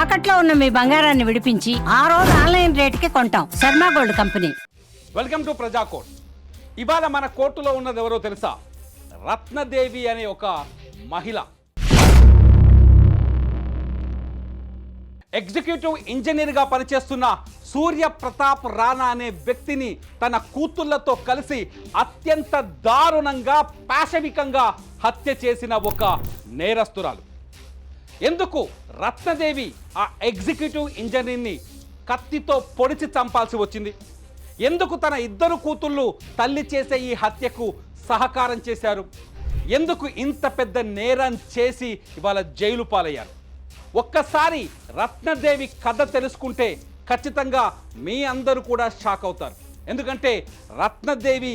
తాకట్లో ఉన్న మీ బంగారాన్ని విడిపించి ఆ రోజు ఆన్లైన్ రేటుకి కొంటాం. Sharma gold company. Welcome to ప్రజా కోర్ట్. ఇవాళ మన కోర్టులో ఉన్నది ఎవరో తెలుసా? రత్నదేవి అనే ఒక మహిళ. ఎగ్జిక్యూటివ్ ఇంజనీర్గా పనిచేస్తున్న సూర్య ప్రతాప్ రాణా అనే వ్యక్తిని తన కూతుళ్లతో కలిసి అత్యంత దారుణంగా పాశవికంగా హత్య చేసిన ఒక నేరస్తురాలు. ఎందుకు రత్నదేవి ఆ ఎగ్జిక్యూటివ్ ఇంజనీర్ని కత్తితో పొడిచి చంపాల్సి వచ్చింది? ఎందుకు తన ఇద్దరు కూతుళ్ళు తల్లి చేసే ఈ హత్యకు సహకారం చేశారు? ఎందుకు ఇంత పెద్ద నేరం చేసి ఇవాళ జైలు పాలయ్యారు? ఒక్కసారి రత్నదేవి కథ తెలుసుకుంటే ఖచ్చితంగా మీ అందరూ కూడా షాక్ అవుతారు. ఎందుకంటే రత్నదేవి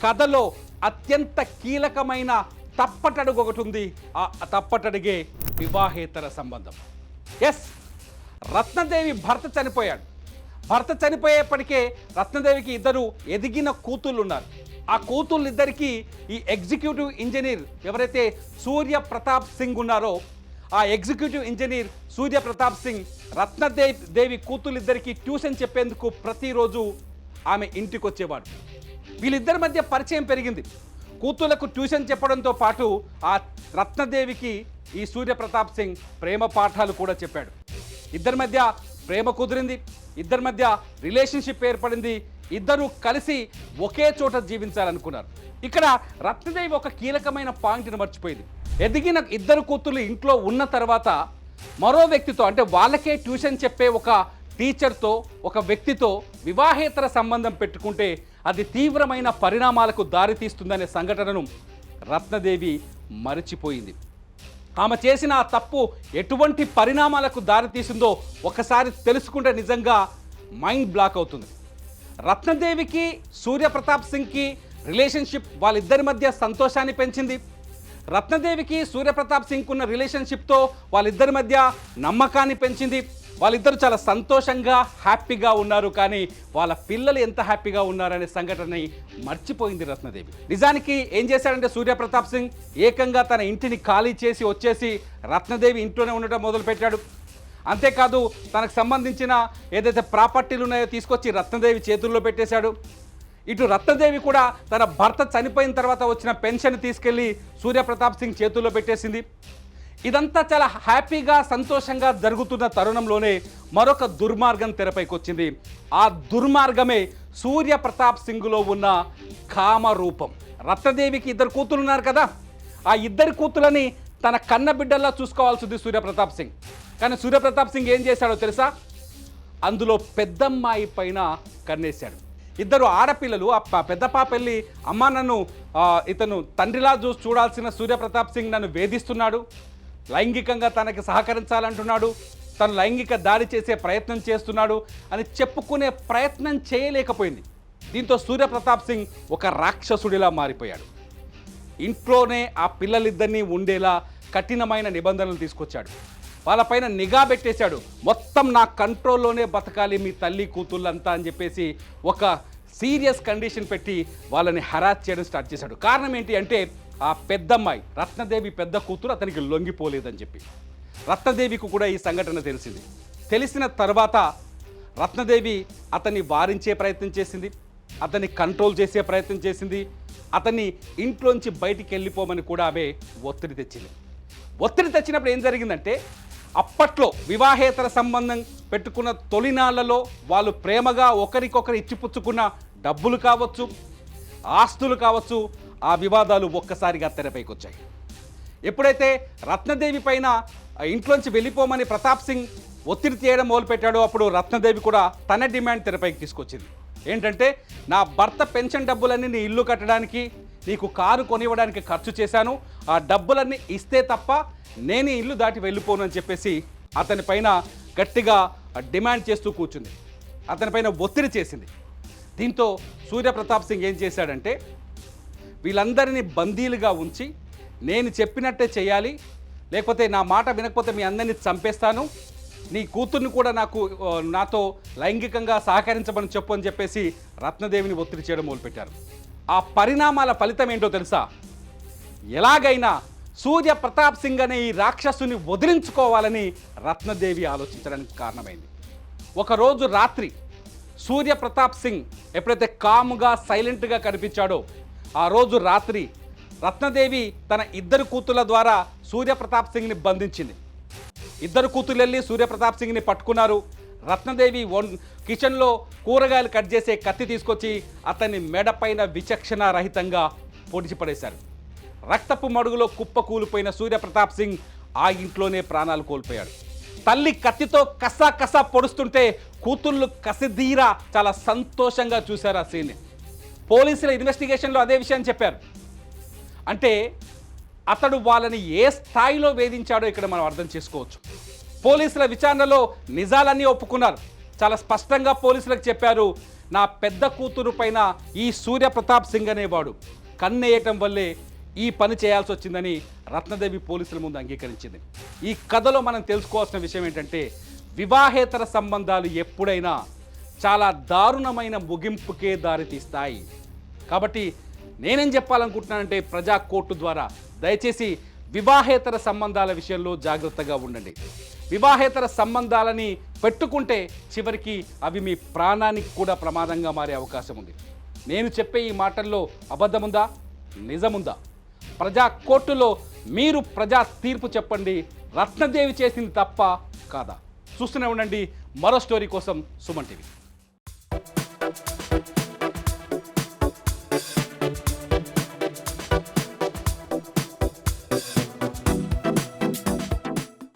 కథలో అత్యంత కీలకమైన తప్పటడుగు ఒకటి ఉంది. ఆ తప్పటడుగే వివాహేతర సంబంధం. ఎస్, రత్నదేవి భర్త చనిపోయాడు. భర్త చనిపోయేప్పటికే రత్నదేవికి ఇద్దరు ఎదిగిన కూతుళ్ళు ఉన్నారు. ఆ కూతుళ్ళిద్దరికీ ఈ ఎగ్జిక్యూటివ్ ఇంజనీర్ ఎవరైతే సూర్య ప్రతాప్ సింగ్ ఉన్నారో, ఆ ఎగ్జిక్యూటివ్ ఇంజనీర్ సూర్య ప్రతాప్ సింగ్ రత్నదేవి కూతుళ్ళిద్దరికీ ట్యూషన్ చెప్పేందుకు ప్రతిరోజు ఆమె ఇంటికి వచ్చేవాడు. వీళ్ళిద్దరి మధ్య పరిచయం పెరిగింది. కూతుళ్లకు ట్యూషన్ చెప్పడంతో పాటు ఆ రత్నదేవికి ఈ సూర్య ప్రతాప్ సింగ్ ప్రేమ పాఠాలు కూడా చెప్పాడు. ఇద్దరి మధ్య ప్రేమ కుదిరింది, ఇద్దరి మధ్య రిలేషన్షిప్ ఏర్పడింది. ఇద్దరు కలిసి ఒకే చోట జీవించాలనుకున్నారు. ఇక్కడ రత్నదేవి ఒక కీలకమైన పాయింట్ని మర్చిపోయింది. ఎదిగిన ఇద్దరు కూతుళ్ళు ఇంట్లో ఉన్న తర్వాత మరో వ్యక్తితో, అంటే వాళ్ళకే ట్యూషన్ చెప్పే ఒక టీచర్తో, ఒక వ్యక్తితో వివాహేతర సంబంధం పెట్టుకుంటే అది తీవ్రమైన పరిణామాలకు దారితీస్తుందనే సంఘటనను రత్నదేవి మరిచిపోయింది. ఆమె చేసిన ఆ తప్పు ఎటువంటి పరిణామాలకు దారితీసిందో ఒకసారి తెలుసుకుంటే నిజంగా మైండ్ బ్లాక్ అవుతుంది. రత్నదేవికి సూర్యప్రతాప్ సింగ్కి రిలేషన్షిప్ వాళ్ళిద్దరి మధ్య సంతోషాన్ని పెంచింది. రత్నదేవికి సూర్యప్రతాప్ సింగ్ ఉన్న రిలేషన్షిప్తో వాళ్ళిద్దరి మధ్య నమ్మకాన్ని పెంచింది. వాళ్ళిద్దరూ చాలా సంతోషంగా హ్యాపీగా ఉన్నారు. కానీ వాళ్ళ పిల్లలు ఎంత హ్యాపీగా ఉన్నారనే సంఘటనని మర్చిపోయింది రత్నదేవి. నిజానికి ఏం చేశాడంటే సూర్యప్రతాప్ సింగ్ ఏకంగా తన ఇంటిని ఖాళీ చేసి వచ్చేసి రత్నదేవి ఇంట్లోనే ఉండటం మొదలుపెట్టాడు. అంతేకాదు తనకు సంబంధించిన ఏదైతే ప్రాపర్టీలు ఉన్నాయో తీసుకొచ్చి రత్నదేవి చేతుల్లో పెట్టేశాడు. ఇటు రత్నదేవి కూడా తన భర్త చనిపోయిన తర్వాత వచ్చిన పెన్షన్ తీసుకెళ్లి సూర్యప్రతాప్ సింగ్ చేతుల్లో పెట్టేసింది. ఇదంతా చాలా హ్యాపీగా సంతోషంగా జరుగుతున్న తరుణంలోనే మరొక దుర్మార్గం తెరపైకి వచ్చింది. ఆ దుర్మార్గమే సూర్యప్రతాప్ సింగ్లో ఉన్న కామరూపం. రత్నదేవికి ఇద్దరు కూతురు ఉన్నారు కదా, ఆ ఇద్దరు కూతులని తన కన్న బిడ్డల్లా చూసుకోవాల్సింది సూర్యప్రతాప్ సింగ్. కానీ సూర్యప్రతాప్ సింగ్ ఏం చేశాడో తెలుసా? అందులో పెద్దమ్మాయి పైన కన్నేశాడు. ఇద్దరు ఆడపిల్లలు. ఆ పెద్ద పాప వెళ్ళి అమ్మ నన్ను ఇతను తండ్రిలా చూడాల్సిన సూర్యప్రతాప్ సింగ్ నన్ను వేధిస్తున్నాడు, లైంగికంగా తనకి సహకరించాలంటున్నాడు, తను లైంగిక దాడి చేసే ప్రయత్నం చేస్తున్నాడు అని చెప్పుకునే ప్రయత్నం చేయలేకపోయింది. దీంతో సూర్యప్రతాప్ సింగ్ ఒక రాక్షసుడిలా మారిపోయాడు. ఇంట్లోనే ఆ పిల్లలిద్దరినీ ఉండేలా కఠినమైన నిబంధనలు తీసుకొచ్చాడు. వాళ్ళపైన నిఘా పెట్టేశాడు. మొత్తం నా కంట్రోల్లోనే బతకాలి మీ తల్లి కూతుళ్ళంతా అని చెప్పేసి ఒక సీరియస్ కండిషన్ పెట్టి వాళ్ళని హరాస్ చేయడం స్టార్ట్ చేశాడు. కారణం ఏంటి అంటే ఆ పెద్దమ్మాయి రత్నదేవి పెద్ద కూతురు అతనికి లొంగిపోలేదని చెప్పి. రత్నదేవికి కూడా ఈ సంఘటన తెలిసింది. తెలిసిన తర్వాత రత్నదేవి అతన్ని వారించే ప్రయత్నం చేసింది, అతన్ని కంట్రోల్ చేసే ప్రయత్నం చేసింది, అతన్ని ఇంట్లోంచి బయటికి వెళ్ళిపోమని కూడా ఆమె ఒత్తిడి తెచ్చింది. ఒత్తిడి తెచ్చినప్పుడు ఏం జరిగిందంటే, అప్పట్లో వివాహేతర సంబంధం పెట్టుకున్న తొలినాళ్లలో వాళ్ళు ప్రేమగా ఒకరికొకరు ఇచ్చిపుచ్చుకున్న డబ్బులు కావచ్చు, ఆస్తులు కావచ్చు, ఆ వివాదాలు ఒక్కసారిగా తెరపైకి వచ్చాయి. ఎప్పుడైతే రత్నదేవి పైన ఇంట్లోంచి వెళ్ళిపోమని ప్రతాప్ సింగ్ ఒత్తిడి చేయడం మొదలుపెట్టాడో అప్పుడు రత్నదేవి కూడా తన డిమాండ్ తెరపైకి తీసుకొచ్చింది. ఏంటంటే, నా భర్త పెన్షన్ డబ్బులన్నీ నీ ఇల్లు కట్టడానికి, నీకు కారు కొనివ్వడానికి ఖర్చు చేశాను, ఆ డబ్బులన్నీ ఇస్తే తప్ప నేను ఇల్లు దాటి వెళ్ళిపోను అని చెప్పేసి అతనిపైన గట్టిగా డిమాండ్ చేస్తూ కూర్చుంది. అతనిపైన ఒత్తిడి చేసింది. దీంతో సూర్యప్రతాప్ సింగ్ ఏం చేశాడంటే, వీళ్ళందరినీ బందీలుగా ఉంచి నేను చెప్పినట్టే చేయాలి, లేకపోతే నా మాట వినకపోతే మీ అందరినీ చంపేస్తాను, నీ కూతుర్ని కూడా నాతో లైంగికంగా సహకరించమని చెప్పు అని చెప్పేసి రత్నదేవిని ఒత్తిడి చేయడం మొదలుపెట్టారు. ఆ పరిణామాల ఫలితం ఏంటో తెలుసా? ఎలాగైనా సూర్య ప్రతాప్ సింగ్ అనే ఈ రాక్షసుని వదిలించుకోవాలని రత్నదేవి ఆలోచించడానికి కారణమైంది. ఒకరోజు రాత్రి సూర్య ప్రతాప్ సింగ్ ఎప్పుడైతే కాముగా సైలెంట్గా కనిపించాడో ఆ రోజు రాత్రి రత్నదేవి తన ఇద్దరు కూతుళ్ళ ద్వారా సూర్య ప్రతాప్ సింగ్ని బంధించింది. ఇద్దరు కూతుళ్ళు వెళ్ళి సూర్య ప్రతాప్ సింగ్ని పట్టుకున్నారు. రత్నదేవి కిచెన్లో కూరగాయలు కట్ చేసే కత్తి తీసుకొచ్చి అతన్ని మెడపైన విచక్షణ రహితంగా పొడిచి పడేశారు. రక్తపు మడుగులో కుప్ప కూలిపోయిన సూర్య ప్రతాప్ సింగ్ ఆ ఇంట్లోనే ప్రాణాలు కోల్పోయాడు. తల్లి కత్తితో కసా పొడుస్తుంటే కూతుళ్ళు కసిదీరా చాలా సంతోషంగా చూశారు ఆ సీన్ని. పోలీసుల ఇన్వెస్టిగేషన్లో అదే విషయాన్ని చెప్పారు. అంటే అతడు వాళ్ళని ఏ స్థాయిలో వేధించాడో ఇక్కడ మనం అర్థం చేసుకోవచ్చు. పోలీసుల విచారణలో నిజాలన్నీ ఒప్పుకున్నారు. చాలా స్పష్టంగా పోలీసులకు చెప్పారు, నా పెద్ద కూతురు పైన ఈ సూర్య ప్రతాప్ సింగ్ అనేవాడు కన్నేయటం వల్లే ఈ పని చేయాల్సి వచ్చిందని రత్నదేవి పోలీసుల ముందు అంగీకరించింది. ఈ కథలో మనం తెలుసుకోవాల్సిన విషయం ఏంటంటే వివాహేతర సంబంధాలు ఎప్పుడైనా చాలా దారుణమైన ముగింపుకే దారితీస్తాయి. కాబట్టి నేనేం చెప్పాలనుకుంటున్నానంటే ప్రజా కోర్టు ద్వారా దయచేసి వివాహేతర సంబంధాల విషయంలో జాగ్రత్తగా ఉండండి. వివాహేతర సంబంధాలని పెట్టుకుంటే చివరికి అవి మీ ప్రాణానికి కూడా ప్రమాదంగా మారే అవకాశం ఉంది. నేను చెప్పే ఈ మాటల్లో అబద్ధముందా, నిజముందా? ప్రజా కోర్టులో మీరు ప్రజా తీర్పు చెప్పండి. రత్నదేవి చేసింది తప్ప కాదా? చూస్తూనే ఉండండి మరో స్టోరీ కోసం సుమన్ టీవీ.